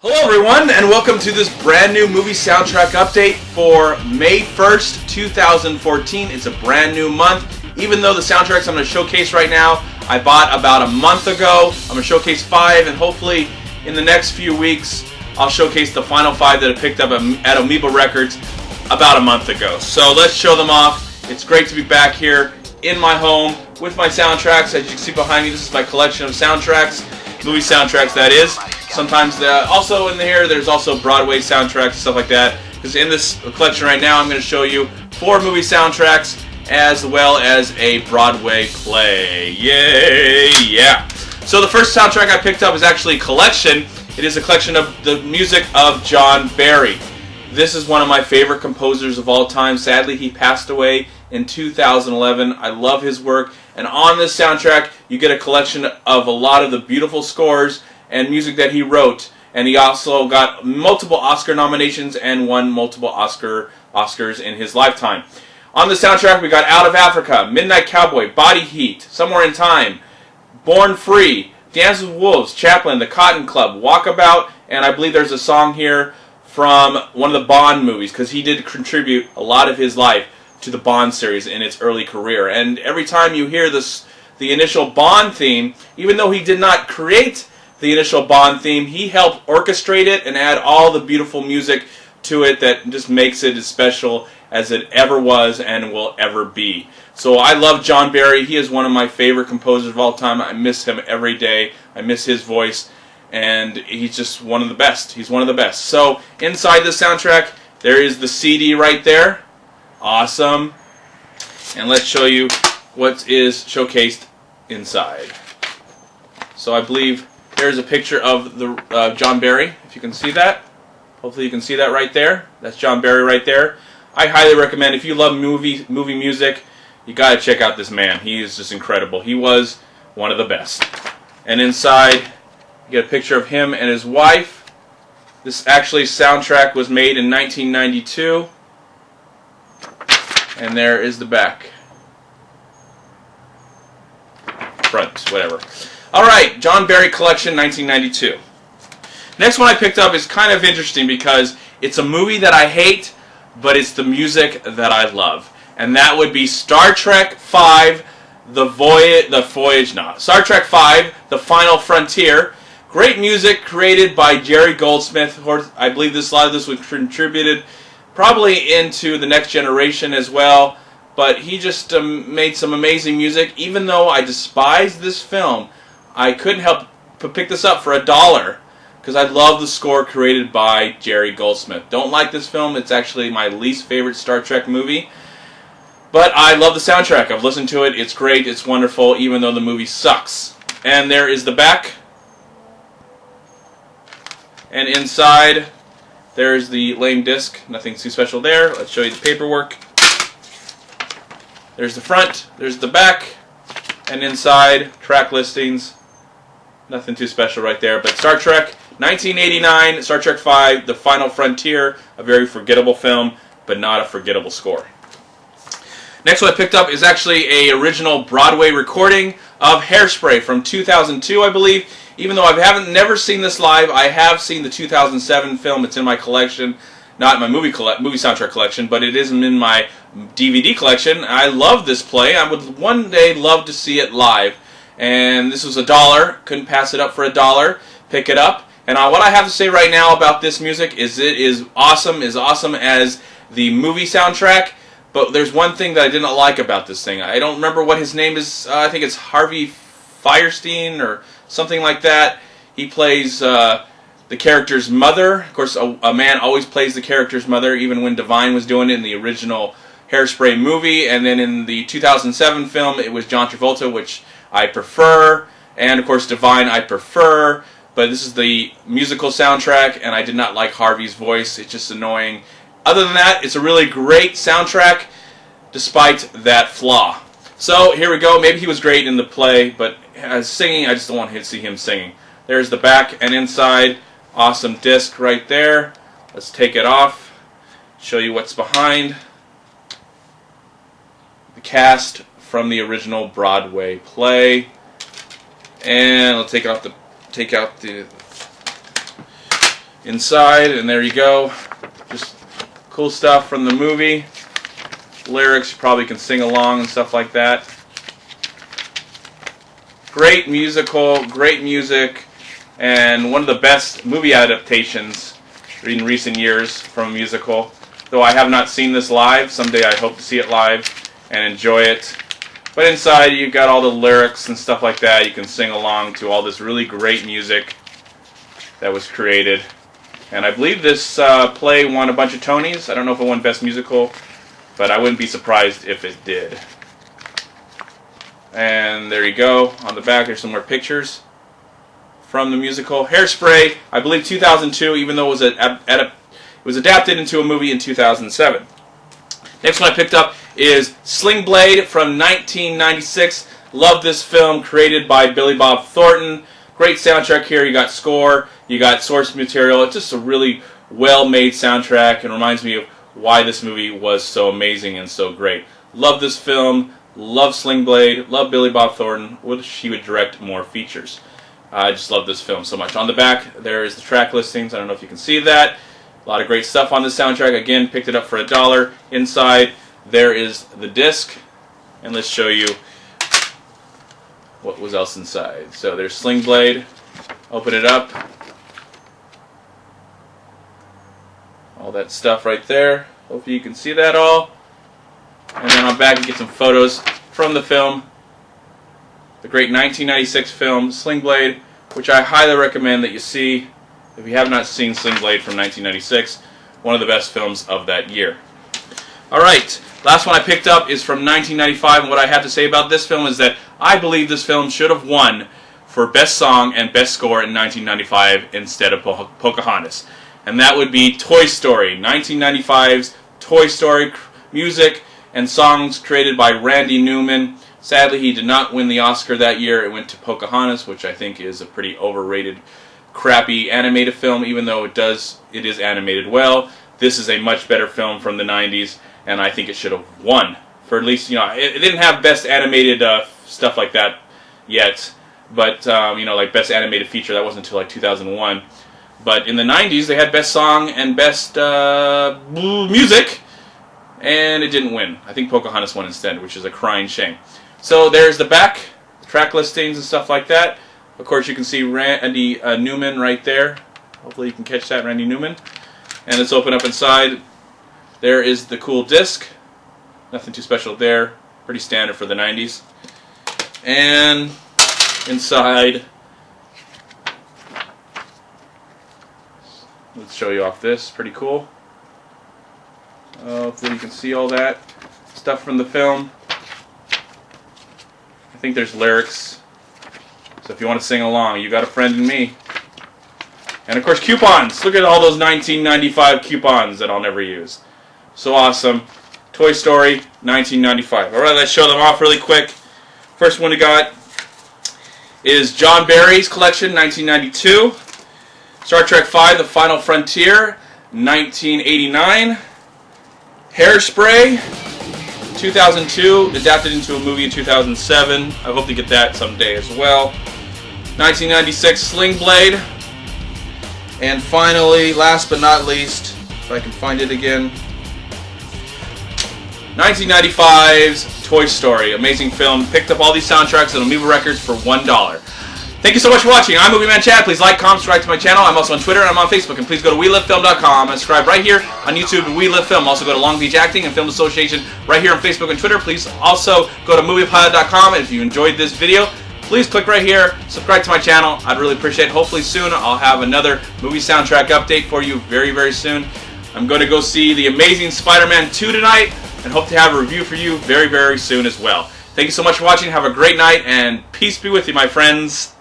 Hello everyone, and welcome to this brand new movie soundtrack update for May 1st, 2014. It's a brand new month. Even though the soundtracks I'm going to showcase right now, I bought about a month ago. I'm going to showcase 5, and hopefully in the next few weeks, I'll showcase the final 5 that I picked up at Amoeba Records about a month ago. So let's show them off. It's great to be back here in my home with my soundtracks. As you can see behind me, this is my collection of soundtracks, movie soundtracks that is. Sometimes also in here, there's also Broadway soundtracks and stuff like that. Because in this collection right now, I'm going to show you 4 movie soundtracks as well as a Broadway play. Yay! Yeah! So the first soundtrack I picked up is actually a collection. It is a collection of the music of John Barry. This is one of my favorite composers of all time. Sadly, he passed away in 2011. I love his work. And on this soundtrack, you get a collection of a lot of the beautiful scores and music that he wrote, and he also got multiple Oscar nominations and won multiple Oscars in his lifetime. On the soundtrack, we got Out of Africa, Midnight Cowboy, Body Heat, Somewhere in Time, Born Free, Dance with Wolves, Chaplin, The Cotton Club, Walkabout, and I believe there's a song here from one of the Bond movies, because he did contribute a lot of his life to the Bond series in its early career. And every time you hear the initial Bond theme, even though he did not create the initial Bond theme, he helped orchestrate it and add all the beautiful music to it that just makes it as special as it ever was and will ever be. So I love John Barry. He is one of my favorite composers of all time. I miss him every day. I miss his voice, and he's just one of the best. He's one of the best. So inside the soundtrack, there is the CD right there. Awesome. And let's show you what is showcased inside. So I believe there's a picture of the John Barry, if you can see that. Hopefully you can see that right there. That's John Barry right there. I highly recommend, if you love movie music, you got to check out this man. He is just incredible. He was one of the best. And inside, you get a picture of him and his wife. This actually soundtrack was made in 1992. And there is the back. Front, whatever. Alright, John Barry Collection, 1992. Next one I picked up is kind of interesting because it's a movie that I hate, but it's the music that I love. And that would be Star Trek V, Star Trek V, The Final Frontier. Great music created by Jerry Goldsmith. I believe a lot of this was contributed probably into the next generation as well. But he just made some amazing music. Even though I despise this film, I couldn't help but pick this up for $1 because I love the score created by Jerry Goldsmith. Don't like this film. It's actually my least favorite Star Trek movie. But I love the soundtrack. I've listened to it. It's great. It's wonderful, even though the movie sucks. And there is the back. And inside, there's the lame disc. Nothing too special there. Let's show you the paperwork. There's the front. There's the back. And inside, track listings. Nothing too special right there. But Star Trek, 1989, Star Trek V, The Final Frontier. A very forgettable film, but not a forgettable score. Next one I picked up is actually an original Broadway recording of Hairspray from 2002, I believe. Even though I never seen this live, I have seen the 2007 film. It's in my collection. Not in my movie soundtrack collection, but it is in my DVD collection. I love this play. I would one day love to see it live. And this was $1. Couldn't pass it up for $1. Pick it up. And what I have to say right now about this music is it is awesome as the movie soundtrack. But there's one thing that I didn't like about this thing. I don't remember what his name is. I think it's Harvey Fierstein or something like that. He plays the character's mother. Of course, a man always plays the character's mother, even when Divine was doing it in the original Hairspray movie. And then in the 2007 film, it was John Travolta, which I prefer, and of course Divine I prefer, but this is the musical soundtrack, and I did not like Harvey's voice. It's just annoying. Other than that, it's a really great soundtrack, despite that flaw. So here we go. Maybe he was great in the play, but as singing, I just don't want to see him singing. There's the back and inside. Awesome disc right there. Let's take it off, show you what's behind. The cast from the original Broadway play. And I'll take out the inside, and there you go. Just cool stuff from the movie. Lyrics, you probably can sing along and stuff like that. Great musical, great music, and one of the best movie adaptations in recent years from a musical. Though I have not seen this live, someday I hope to see it live and enjoy it. But inside you've got all the lyrics and stuff like that. You can sing along to all this really great music that was created. And I believe this play won a bunch of Tonys. I don't know if it won Best Musical, but I wouldn't be surprised if it did. And there you go. On the back there's some more pictures from the musical. Hairspray, I believe 2002, even though it was adapted into a movie in 2007. Next one I picked up is Sling Blade from 1996. Love this film, created by Billy Bob Thornton. Great soundtrack here. You got score, you got source material. It's just a really well-made soundtrack and reminds me of why this movie was so amazing and so great. Love this film. Love Sling Blade. Love Billy Bob Thornton. Wish he would direct more features. I just love this film so much. On the back, there is the track listings. I don't know if you can see that. A lot of great stuff on this soundtrack. Again, picked it up for $1. Inside, there is the disc. And let's show you what was else inside. So there's Sling Blade. Open it up. All that stuff right there. Hopefully you can see that all. And then on back you get some photos from the film. The great 1996 film, Sling Blade, which I highly recommend that you see. If you have not seen Sling Blade from 1996, one of the best films of that year. Alright, last one I picked up is from 1995, and what I have to say about this film is that I believe this film should have won for Best Song and Best Score in 1995 instead of Pocahontas. And that would be Toy Story, 1995's Toy Story music and songs created by Randy Newman. Sadly, he did not win the Oscar that year. It went to Pocahontas, which I think is a pretty overrated, crappy animated film, even though it is animated well. This is a much better film from the 90s, and I think it should have won. For at least, it didn't have Best Animated stuff like that yet, but, like Best Animated Feature, that wasn't until like 2001. But in the 90s, they had Best Song and Best Music, and it didn't win. I think Pocahontas won instead, which is a crying shame. So there's the back, track listings and stuff like that. Of course, you can see Randy Newman right there. Hopefully you can catch that, Randy Newman. And let's open up inside. There is the cool disc. Nothing too special there. Pretty standard for the 90s. And inside, let's show you off this. Pretty cool. Hopefully you can see all that stuff from the film. I think there's lyrics. So if you want to sing along, you got a friend in me. And of course, coupons. Look at all those 1995 coupons that I'll never use. So awesome. Toy Story, 1995. Alright, let's show them off really quick. First one we got is John Barry's collection, 1992. Star Trek V, The Final Frontier, 1989. Hairspray, 2002, adapted into a movie in 2007. I hope to get that someday as well. 1996, Sling Blade. And finally, last but not least, if I can find it again, 1995's Toy Story. Amazing film. Picked up all these soundtracks on Amoeba Records for $1. Thank you so much for watching. I'm MovieManCHAD. Please like, comment, subscribe to my channel. I'm also on Twitter and I'm on Facebook. And please go to WeLiveFilm.com and subscribe right here on YouTube to We Live Film. Also go to Long Beach Acting and Film Association right here on Facebook and Twitter. Please also go to MoviePilot.com. And if you enjoyed this video, please click right here, subscribe to my channel. I'd really appreciate it. Hopefully soon I'll have another movie soundtrack update for you very, very soon. I'm going to go see The Amazing Spider-Man 2 tonight and hope to have a review for you very, very soon as well. Thank you so much for watching. Have a great night and peace be with you, my friends.